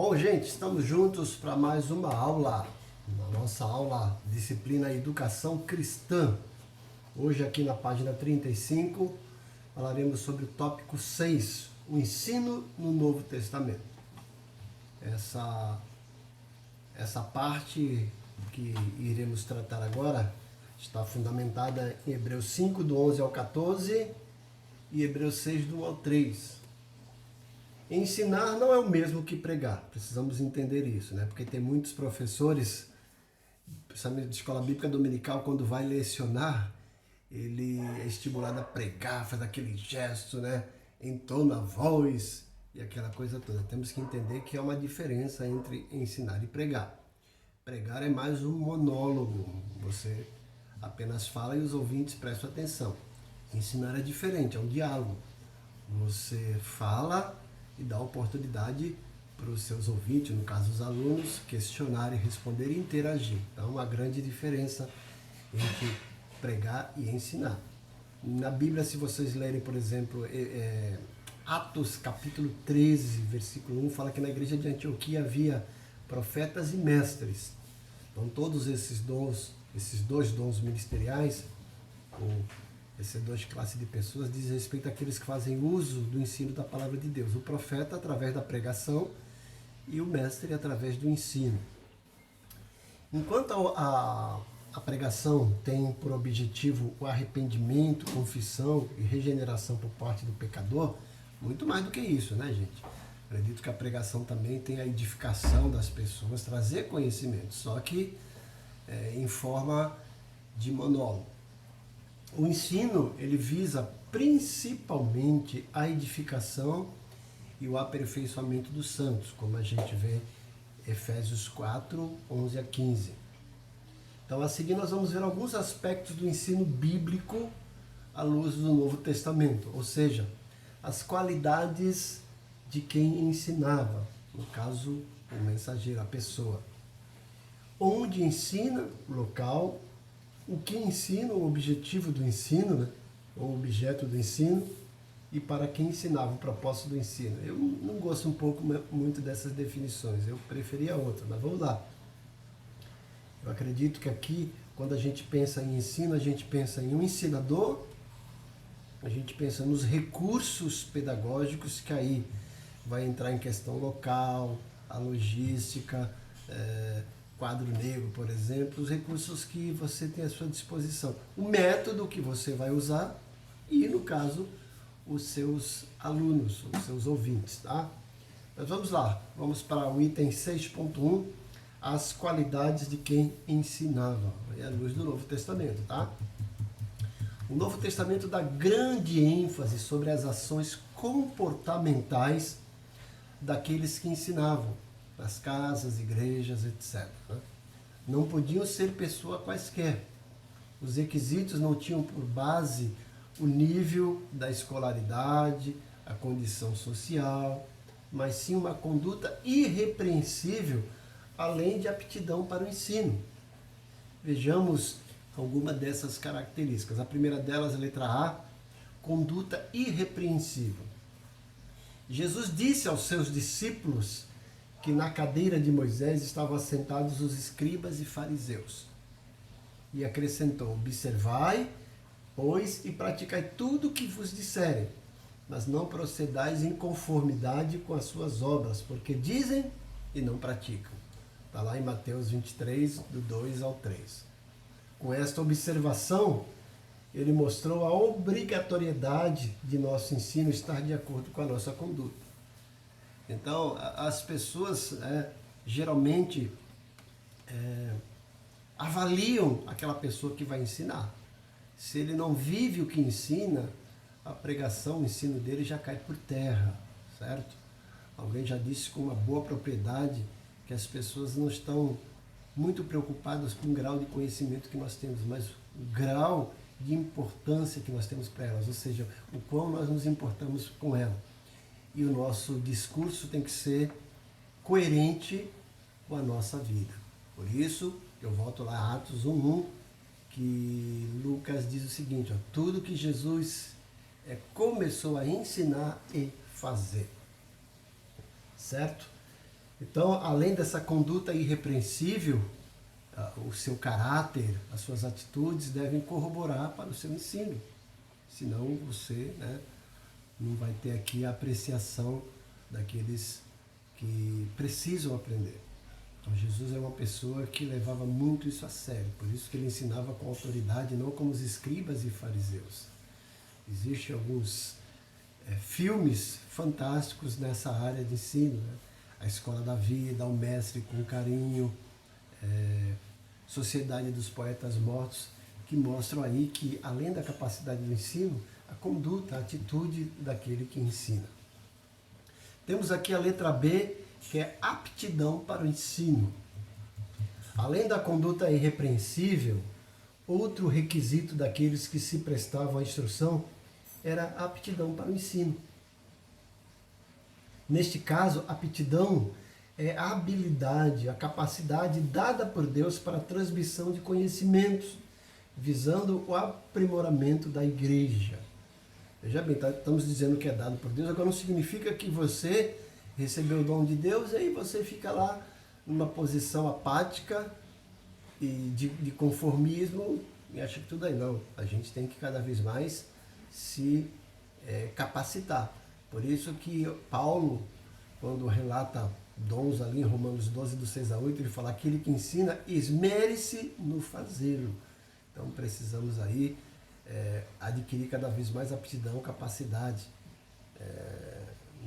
Bom, gente, estamos juntos para mais uma aula, na nossa aula disciplina Educação Cristã. Hoje aqui na página 35 falaremos sobre o tópico 6, o ensino no Novo Testamento. Essa parte que iremos tratar agora está fundamentada em Hebreus 5, do 11 ao 14 e Hebreus 6, do 1 ao 3. Ensinar não é o mesmo que pregar, precisamos entender isso, né? Porque tem muitos professores, principalmente de escola bíblica dominical, quando vai lecionar, ele é estimulado a pregar, faz aquele gesto, né? Entona a voz e aquela coisa toda. Temos que entender que há uma diferença entre ensinar e pregar. Pregar é mais um monólogo, você apenas fala e os ouvintes prestam atenção. Ensinar é diferente, é um diálogo. Você fala e dá oportunidade para os seus ouvintes, no caso os alunos, questionarem, responderem e interagir. Então, uma grande diferença entre pregar e ensinar. Na Bíblia, se vocês lerem, por exemplo, Atos capítulo 13, versículo 1, fala que na igreja de Antioquia havia profetas e mestres. Então, todos esses dons, esses dois dons ministeriais, ou essas duas classes de pessoas, diz respeito àqueles que fazem uso do ensino da palavra de Deus. O profeta através da pregação e o mestre através do ensino. Enquanto a pregação tem por objetivo o arrependimento, confissão e regeneração por parte do pecador, muito mais do que isso, né, gente? Acredito que a pregação também tem a edificação das pessoas, trazer conhecimento, só que em forma de monólogo. O ensino, ele visa principalmente a edificação e o aperfeiçoamento dos santos, como a gente vê em Efésios 4, 11 a 15. Então, a seguir, nós vamos ver alguns aspectos do ensino bíblico à luz do Novo Testamento, ou seja, as qualidades de quem ensinava, no caso, o mensageiro, a pessoa. Onde ensina, local, o que ensina, o objetivo do ensino, né? O objeto do ensino, e para quem ensinava, o propósito do ensino. Eu não gosto muito dessas definições, eu preferia outra, mas vamos lá. Eu acredito que aqui, quando a gente pensa em ensino, a gente pensa em um ensinador, a gente pensa nos recursos pedagógicos, que aí vai entrar em questão local, a logística, quadro negro, por exemplo, os recursos que você tem à sua disposição. O método que você vai usar e, no caso, os seus alunos, os seus ouvintes, tá? Mas vamos lá, vamos para o item 6.1, as qualidades de quem ensinava. É a luz do Novo Testamento, tá? O Novo Testamento dá grande ênfase sobre as ações comportamentais daqueles que ensinavam, nas casas, igrejas, etc. Não podiam ser pessoas quaisquer. Os requisitos não tinham por base o nível da escolaridade, a condição social, mas sim uma conduta irrepreensível, além de aptidão para o ensino. Vejamos alguma dessas características. A primeira delas, a letra A, conduta irrepreensível. Jesus disse aos seus discípulos que na cadeira de Moisés estavam assentados os escribas e fariseus. E acrescentou: observai, pois, e praticai tudo o que vos disserem, mas não procedais em conformidade com as suas obras, porque dizem e não praticam. Está lá em Mateus 23, do 2 ao 3. Com esta observação, ele mostrou a obrigatoriedade de nosso ensino estar de acordo com a nossa conduta. Então, as pessoas geralmente avaliam aquela pessoa que vai ensinar. Se ele não vive o que ensina, a pregação, o ensino dele já cai por terra, certo? Alguém já disse com uma boa propriedade que as pessoas não estão muito preocupadas com o grau de conhecimento que nós temos, mas o grau de importância que nós temos para elas, ou seja, o quão nós nos importamos com ela. E o nosso discurso tem que ser coerente com a nossa vida. Por isso, eu volto lá a Atos 1:1, que Lucas diz o seguinte: tudo que Jesus começou a ensinar e fazer. Certo? Então, além dessa conduta irrepreensível, o seu caráter, as suas atitudes devem corroborar para o seu ensino. Senão você, né, não vai ter aqui a apreciação daqueles que precisam aprender. Então, Jesus é uma pessoa que levava muito isso a sério, por isso que ele ensinava com autoridade, não como os escribas e fariseus. Existem alguns filmes fantásticos nessa área de ensino, né? A Escola da Vida, O Mestre com Carinho, Sociedade dos Poetas Mortos, que mostram aí que, além da capacidade do ensino, a conduta, a atitude daquele que ensina. Temos aqui a letra B, que é aptidão para o ensino. Além da conduta irrepreensível, outro requisito daqueles que se prestavam à instrução era a aptidão para o ensino. Neste caso, aptidão é a habilidade, a capacidade dada por Deus para a transmissão de conhecimentos, visando o aprimoramento da igreja. Veja bem, estamos dizendo que é dado por Deus, agora não significa que você recebeu o dom de Deus e aí você fica lá numa posição apática e de conformismo e acha que tudo aí. Não, a gente tem que cada vez mais se capacitar. Por isso que Paulo, quando relata dons ali em Romanos 12, do 6 a 8, ele fala: aquele que ensina, esmere-se no fazê-lo. Então precisamos aí adquirir cada vez mais aptidão, capacidade,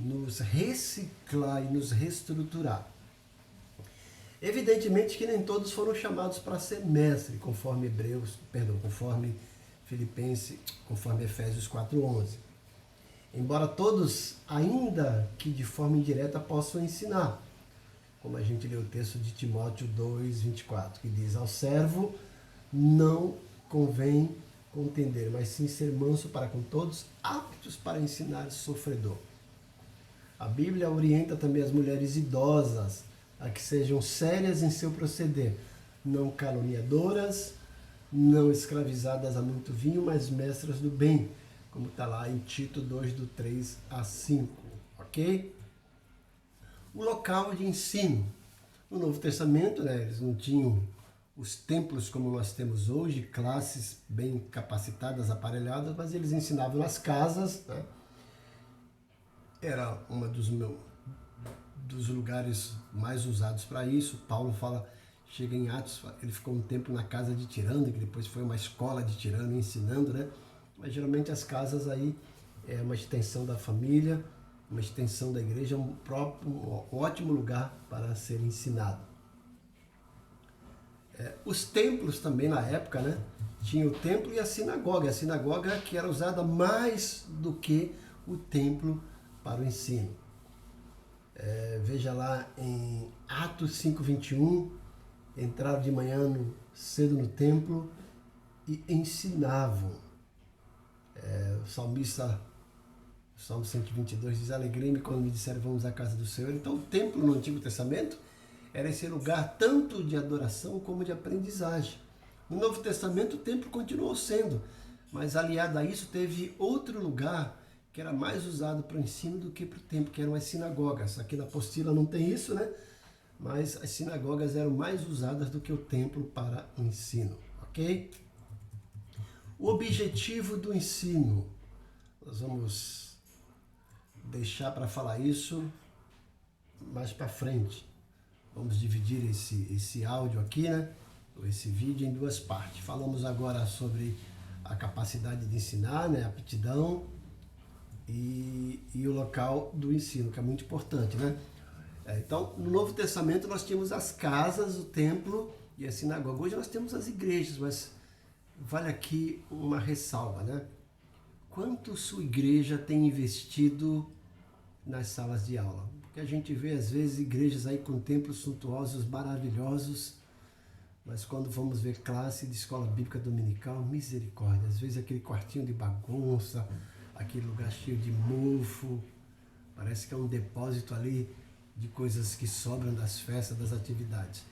nos reciclar e nos reestruturar. Evidentemente que nem todos foram chamados para ser mestre, conforme Efésios 4:11. Embora todos, ainda que de forma indireta, possam ensinar, como a gente lê o texto de Timóteo 2:24, que diz: ao servo não convém contender, mas sim ser manso para com todos, aptos para ensinar sofredor. A Bíblia orienta também as mulheres idosas a que sejam sérias em seu proceder, não caluniadoras, não escravizadas a muito vinho, mas mestras do bem, como está lá em Tito 2, do 3 a 5, ok? O local de ensino. No Novo Testamento, né, eles não tinham os templos como nós temos hoje, classes bem capacitadas, aparelhadas, mas eles ensinavam nas casas, né? Era uma dos lugares mais usados para isso. Paulo chega em Atos, ele ficou um tempo na casa de Tirano, que depois foi uma escola de Tirano ensinando, né? Mas geralmente as casas aí é uma extensão da família, uma extensão da igreja, um ótimo lugar para ser ensinado. Os templos também na época, né? Tinha o templo e a sinagoga que era usada mais do que o templo para o ensino. Veja lá em Atos 5:21, entraram de manhã cedo no templo e ensinavam. O salmista, o Salmo 122 diz: alegrei-me quando me disseram vamos à casa do Senhor. Então o templo no Antigo Testamento era esse lugar tanto de adoração como de aprendizagem. No Novo Testamento o templo continuou sendo, mas aliado a isso teve outro lugar que era mais usado para o ensino do que para o templo, que eram as sinagogas. Aqui na apostila não tem isso, né? Mas as sinagogas eram mais usadas do que o templo para o ensino, ok? O objetivo do ensino. Nós vamos deixar para falar isso mais para frente. Vamos dividir esse áudio aqui, né? Esse vídeo em duas partes. Falamos agora sobre a capacidade de ensinar, né? A aptidão e o local do ensino, que é muito importante, né? Então, no Novo Testamento nós tínhamos as casas, o templo e a sinagoga. Hoje nós temos as igrejas, mas vale aqui uma ressalva, né? Quanto sua igreja tem investido nas salas de aula? Porque a gente vê às vezes igrejas aí com templos suntuosos, maravilhosos, mas quando vamos ver classe de escola bíblica dominical, misericórdia, às vezes aquele quartinho de bagunça, aquele lugar cheio de mofo, parece que é um depósito ali de coisas que sobram das festas, das atividades.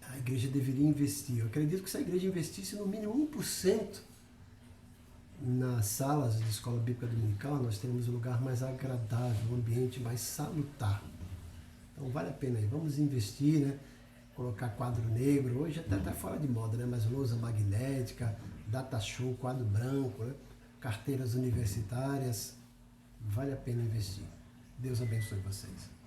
A igreja deveria investir. Eu acredito que se a igreja investisse no mínimo 1% nas salas de escola bíblica dominical, nós teríamos um lugar mais agradável, um ambiente mais salutar. Então vale a pena aí, vamos investir, né? Colocar quadro negro, hoje até está fora de moda, né? Mas lousa magnética, data show, quadro branco, né? Carteiras universitárias, vale a pena investir. Deus abençoe vocês.